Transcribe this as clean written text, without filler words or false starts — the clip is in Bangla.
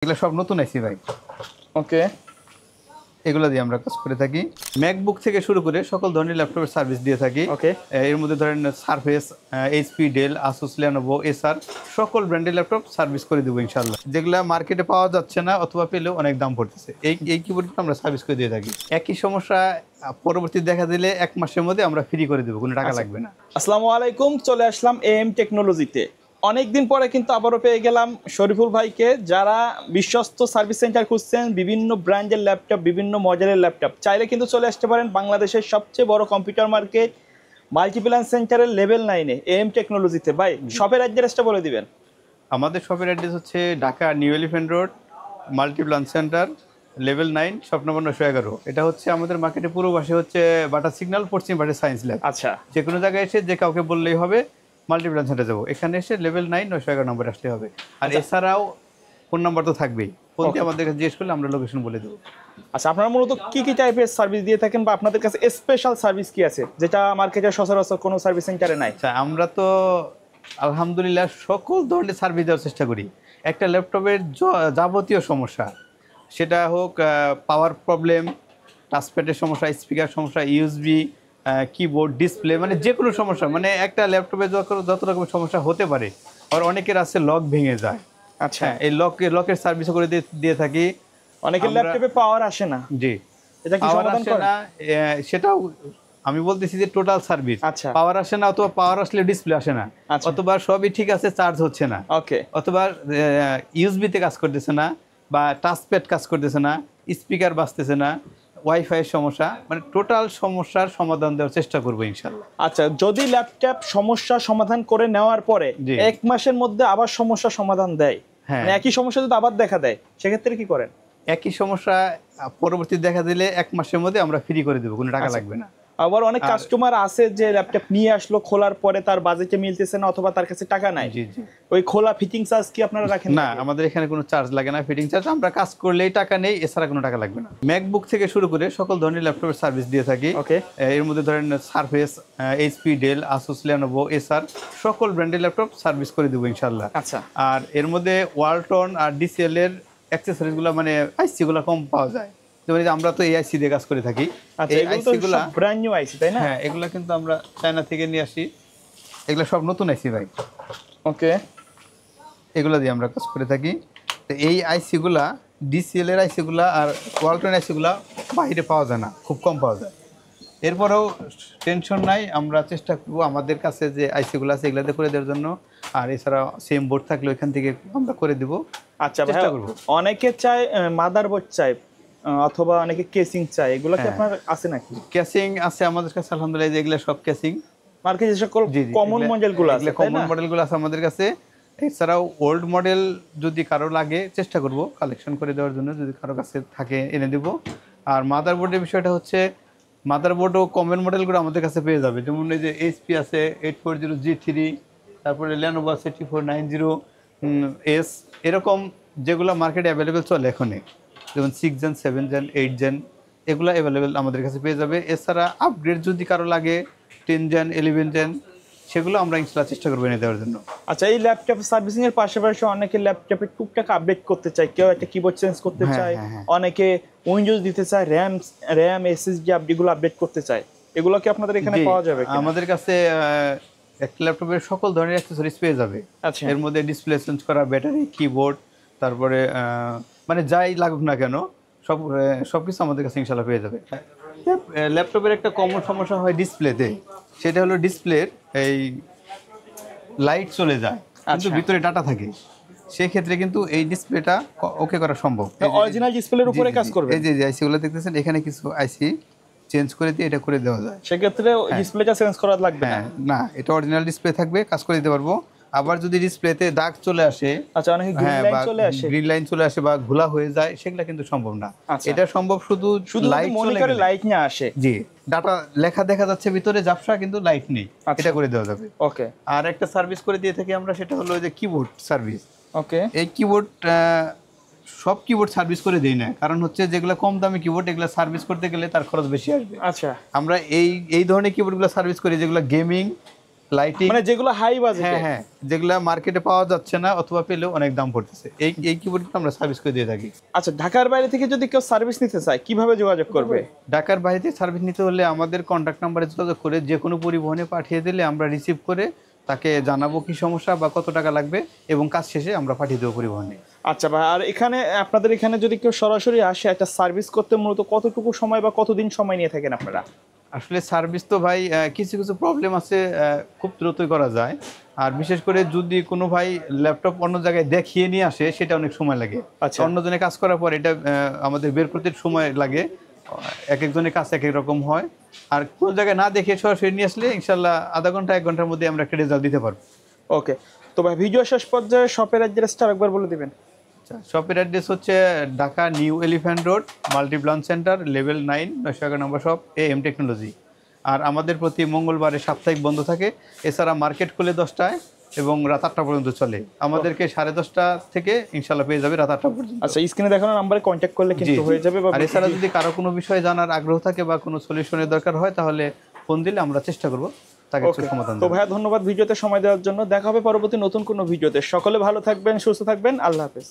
এগুলো সব নতুন আইসি ভাই। ওকে, এগুলো দিয়ে আমরা কাজ করে থাকি। ম্যাকবুক থেকে শুরু করে সকল ধরনের ল্যাপটপের সার্ভিস দিয়ে থাকি। ওকে, এর মধ্যে ধরেন surface, HP, Dell, Asus, Lenovo, Acer সকল ব্র্যান্ডের ল্যাপটপ সার্ভিস করে দেবো ইনশাল্লাহ। যেগুলো মার্কেটে পাওয়া যাচ্ছে না অথবা পেলেও অনেক দাম পড়তেছে, এই কিবোর্ডগুলো আমরা সার্ভিস করে দিয়ে থাকি। একই সমস্যা পরবর্তী দেখা দিলে 1 মাসের মধ্যে আমরা ফ্রি করে দেবো, কোনো টাকা লাগবে না। আসসালামু আলাইকুম। চলে আসলাম এএম টেকনোলজিতে। অনেকদিন পরে কিন্তু আবারও পেয়ে গেলাম শরীফুল ভাইকে, যারা বিশ্বস্ত সার্ভিস সেন্টার খুঁজছেন, বিভিন্ন ব্র্যান্ডের ল্যাপটপ, বিভিন্ন মডেলের ল্যাপটপ চাইলে কিন্তু চলে আসতে পারেন বাংলাদেশের সবচেয়ে বড় কম্পিউটার মার্কেট মাল্টিপ্ল্যান সেন্টারের লেভেল 9-এ এএম টেকনোলজিতে। ভাই, শপের অ্যাড্রেসটা বলে দিবেন। আমাদের শপের অ্যাড্রেস হচ্ছে Dhaka new elephant road, Multiplan centre, level 9, shop number 911। এটা হচ্ছে আমাদের মার্কেটের পূর্ব পাশে হচ্ছে বাটার সিগন্যাল, পশ্চিম পাশে সায়েন্স ল্যাব। আচ্ছা, যে কোনো জায়গায় এসে যে কাউকে বললেই হবে মাল্টিপ্ল্যান সেন্টার যাবো, এখানে এসে লেভেল 9 911 নম্বর আসতে হবে। আর এছাড়াও ফোন নাম্বার তো থাকবেই, ফোন দিয়ে আমাদের কাছে জিজ্ঞেস করলে আমরা লোকেশন বলে দেবো। আচ্ছা, আপনারা মূলত কি কি টাইপের সার্ভিস দিয়ে থাকেন, বা আপনাদের কাছে স্পেশাল সার্ভিস কি আছে যেটা মার্কেটে সচরাচর কোনো সার্ভিস সেন্টারে নাই? আচ্ছা, আমরা তো আলহামদুলিল্লাহ সকল ধরনের সার্ভিস দেওয়ার চেষ্টা করি। একটা ল্যাপটপের যাবতীয় সমস্যা, সেটা হোক পাওয়ার প্রবলেম, টাচপ্যাডের সমস্যা, স্পিকার সমস্যা, ইউএসবি, কিবোর্ড, ডিসপ্লে, মানে যে কোনো সমস্যা, মানে একটা ল্যাপটপে যত রকমের সমস্যা হতে পারে। আর অনেকের আছে লক ভেঙে যায়। আচ্ছা, এই লকের সার্ভিস করে দিয়ে থাকি। অনেকের ল্যাপটপে পাওয়ার আসে না, জি, এটা কি পাওয়ার সমাধান আসে করেন? না, সেটাও আমি বলতেছি যে টোটাল সার্ভিস। আচ্ছা, পাওয়ার আসে না, অথবা পাওয়ার আসলে ডিসপ্লে আসে না, আচ্ছা, অথবা সবই ঠিক আছে চার্জ হচ্ছে না, ওকে, অথবা ইউএসবিতে কাজ করতেছে না, বা টাচপ্যাড কাজ করতেছে না, স্পিকার বাজতেছে না, ওয়াইফাই সমস্যা, মানে টোটাল সমস্যার সমাধান দেওয়ার চেষ্টা করবো ইনশাল্লাহ। আচ্ছা, যদি ল্যাপটপ সমস্যা সমাধান করে নেওয়ার পরে জি। 1 মাসের মধ্যে আবার সমস্যা সমাধান দেয়, হ্যাঁ, মানে একই সমস্যা যদি আবার দেখা দেয়, সেক্ষেত্রে কি করেন? একই সমস্যা পরবর্তী দেখা দিলে 1 মাসের মধ্যে আমরা ফ্রি করে দেবো, কোনো টাকা আচ্ছা। লাগবে না। আবার অনেক কাস্টমার আছে যে ল্যাপটপ নিয়ে আসলো, খোলার পরে তার বাজেটে মিলতেছে না অথবা তার কাছে টাকা নাই, জি জি। ওই খোলা ফিটিং চার্জ কি আপনারা রাখেন? না, আমাদের এখানে কোনো চার্জ লাগে না, ফিটিং চার্জ। আমরা কাজ করলেই টাকা নেই, এছাড়া কোনো টাকা লাগবে না। ম্যাকবুক থেকে শুরু করে সকল ধরনের ল্যাপটপের সার্ভিস দিয়ে থাকি। ওকে, এর মধ্যে ধরেন surface, HP, Dell, Asus, Lenovo, Acer সকল ব্র্যান্ডের ল্যাপটপ সার্ভিস করে দেবো ইনশাল্লাহ। আচ্ছা, আর এর মধ্যে ওয়ালটন আর ডিসিএল এর অ্যাক্সেসরিজগুলো, মানে আইসিগুলো কম পাওয়া যায়। যেমন আমরা তো এই আইসি দিয়ে কাজ করে থাকি। আচ্ছা, এই এগুলো তো আইসিগুলো সব ব্র্যান্ড নিউ আইসি, তাই না? হ্যাঁ, এগুলো কিন্তু আমরা চায়না থেকে নিয়ে আসি। এগুলো সব নতুন আইসি ভাই। ওকে, এগুলো দিয়ে আমরা কাজ করে থাকি। তো এই আইসিগুলা, ডিসিএল এর আইসিগুলা আর ওয়ালটন আইসিগুলা বাইরে পাওয়া যায় না, খুব কম পাওয়া যায়। এরপরেও টেনশন নাই, আমরা চেষ্টা করবো আমাদের কাছে যে আইসিগুলো আছে এগুলাতে করে দেওয়ার জন্য। আর এছাড়া সেম বোর্ড থাকলে ওইখান থেকে আমরা করে দেবো। আচ্ছা, চেষ্টা করবো। অনেকে চায় মাদারবোর্ড চায়, অথবা অনেকে কেসিং চায়, এগুলো কি হ্যাঁ। আপনার আছে নাকি? ক্যাসিং আছে আমাদের কাছে আলহামদুলিল্লাহ, এগুলো সব ক্যাসিং। মার্কেটে যে সকল কমন মডেলগুলো আছে, তাই কমন না? মডেলগুলো আছে আমাদের কাছে। এছাড়াও ওল্ড মডেল যদি কারো লাগে চেষ্টা করব কালেকশন করে দেওয়ার জন্য, যদি কারো কাছে থাকে এনে দেব। আর মাদারবোর্ডের বিষয়টা হচ্ছে, মাদারবোর্ডও কমন মডেলগুলো আমাদের কাছে পেয়ে যাবে। যেমন এই যে এইচপি আছে 840G3, তারপরে লেনোভো আছে T490S, এরকম যেগুলো মার্কেটে অ্যাভেলেবেল চলে এখনই, যেমন 6 জেন, 7 জেন, 8 জেন, এগুলো অ্যাভেলেবেল আমাদের কাছে পেয়ে যাবে। এছাড়া আপগ্রেড যদি কারো লাগে 10 জেন, 11 জেন, সেগুলো আমরা ইনশাল্লাহ চেষ্টা করবো এনে দেওয়ার জন্য। আচ্ছা, এই ল্যাপটপ সার্ভিসিং এর পাশাপাশি অনেকে ল্যাপটপে টুকটাক আপডেট করতে চায়, কেউ একটা কিবোর্ড চেঞ্জ করতে চায়, অনেকে উইন্ডোজ দিতে চায়, র্যাম এসএসডি আপডেটগুলো আপডেট করতে চায়, এগুলো কি আপনাদের এখানে পাওয়া যাবে? আমাদের কাছে একটা ল্যাপটপের সকল ধরনের অ্যাক্সেসরিজ পেয়ে যাবে। আচ্ছা, এর মধ্যে ডিসপ্লে চেঞ্জ করা, ব্যাটারি, কিবোর্ড, তারপরে মানে যাই লাগুক না কেন সব কিছু আমাদের কাছে ইনশাল্লাহ পেয়ে যাবে। ল্যাপটপের একটা কমন সমস্যা হয় ডিসপ্লেতে, সেটা হলো ডিসপ্লের এই লাইট চলে যায় কিন্তু ভিতরে ডাটা থাকে। সেক্ষেত্রে কিন্তু এই ডিসপ্লেটা ওকে করা সম্ভব। অরিজিনাল ডিসপ্লের উপরে কাজ করবে। এই যে আইসিগুলো দেখতেছেন, এখানে কিছু আইসি চেঞ্জ করে দিয়ে এটা করে দেওয়া যায়। সেক্ষেত্রে ডিসপ্লেটা চেঞ্জ করা লাগবে না? না, এটা অরিজিনাল ডিসপ্লে থাকবে, কাজ করে দিতে পারবো। আবার যদি ডিসপ্লেতে দাগ চলে আসে, আচ্ছা, অনেকে গ্রিন লাইন চলে আসে, গ্রিন লাইন চলে আসে বা ঘোলা হয়ে যায়, সেগুলো কিন্তু সম্ভব না। এটা সম্ভব শুধু লাইট মনিটরে লাইট না আসে। জি, ডাটা লেখা দেখা যাচ্ছে ভিতরে ঝাপসা, কিন্তু লাইট নেই, এটা করে দেওয়া যাবে। ওকে, আর একটা সার্ভিস করে দিয়ে থাকি আমরা, সেটা হলো যে কিবোর্ড সার্ভিস। ওকে, এই কিবোর্ড সব কিবোর্ড সার্ভিস করে দেই না, কারণ হচ্ছে যেগুলো কম দামি কিবোর্ড, এগুলো সার্ভিস করতে গেলে তার খরচ বেশি আসবে। আচ্ছা, আমরা এই ধরনের কিবোর্ডগুলো সার্ভিস করি যেগুলো গেমিং লাইটিং, মানে যেগুলো হাই বাজেট। হ্যাঁ হ্যাঁ, যেগুলা মার্কেটে পাওয়া যাচ্ছে না অথবা পেলেও অনেক দাম পড়তেছে, এই কিবোর্ডটা আমরা সার্ভিস করে দিয়ে থাকি। আচ্ছা, ঢাকার বাইরে থেকে যদি কেউ সার্ভিস নিতে চায় কিভাবে যোগাযোগ করবে? ঢাকার বাইরে সার্ভিস নিতে হলে আমাদের কন্ট্যাক্ট নাম্বারে যোগাযোগ করে যে কোনো পরিবহনে পাঠিয়ে দিলে আমরা রিসিভ করে তাকে জানাবো কি সমস্যা বা কত টাকা লাগবে, এবং কাজ শেষে আমরা পাঠিয়ে দেবো পরিবহনে। আচ্ছা ভাই, আর এখানে আপনাদের এখানে যদি কেউ সরাসরি আসে একটা সার্ভিস করতে, মূলত কতটুকু সময় বা কতদিন সময় নিয়ে থাকেন আপনারা? আসলে সার্ভিস তো ভাই কিছু কিছু প্রবলেম আছে, খুব দ্রুতই করা যায়। আর বিশেষ করে যদি কোনো ভাই ল্যাপটপ অন্য জায়গায় দেখিয়ে নিয়ে আসে সেটা অনেক সময় লাগে। আচ্ছা। অন্যজনে কাজ করার পর এটা আমাদের বের করতে সময় লাগে, এক একজনের কাজ এক এক রকম হয়। আর কোনো জায়গায় না দেখে সরাসরি নিয়ে আসলে ইনশাল্লাহ আধা ঘন্টা 1 ঘন্টার মধ্যে আমরা একটা রেজাল্ট দিতে পারবো। ওকে, তো ভাই ভিডিও শেষ পর্যায়ে শপের অ্যাড্রেসটা আরেকবার বলে দিবেন। শপের অ্যাড্রেস হচ্ছে Dhaka new elephant road, multi branch centre, level 9, 911 number shop, AM technology. আর আমাদের প্রতি মঙ্গলবারে সাপ্তাহিক বন্ধ থাকে। এছাড়া মার্কেট খুলে 10টায় এবং রাত 8টা পর্যন্ত চলে। আমাদেরকে 10:30 থেকে ইনশাল্লাহ পেয়ে যাবে রাত 8টা পর্যন্ত। আচ্ছা, স্ক্রিনে দেখানো নাম্বারে কন্ট্যাক্ট করলে জি, কিন্তু জি। হয়ে যাবে। আর এছাড়া যদি কারো কোনো বিষয়ে জানার আগ্রহ থাকে বা কোনো সলিউশনের দরকার হয় তাহলে ফোন দিলে আমরা চেষ্টা করব তাকে ওকে, সমাধান তো দেওয়ার। ভাইয়া ধন্যবাদ ভিডিওতে সময় দেওয়ার জন্য। দেখা হবে পরবর্তী নতুন কোনো ভিডিওতে। সকলে ভালো থাকবেন, সুস্থ থাকবেন, আল্লাহ হাফেজ।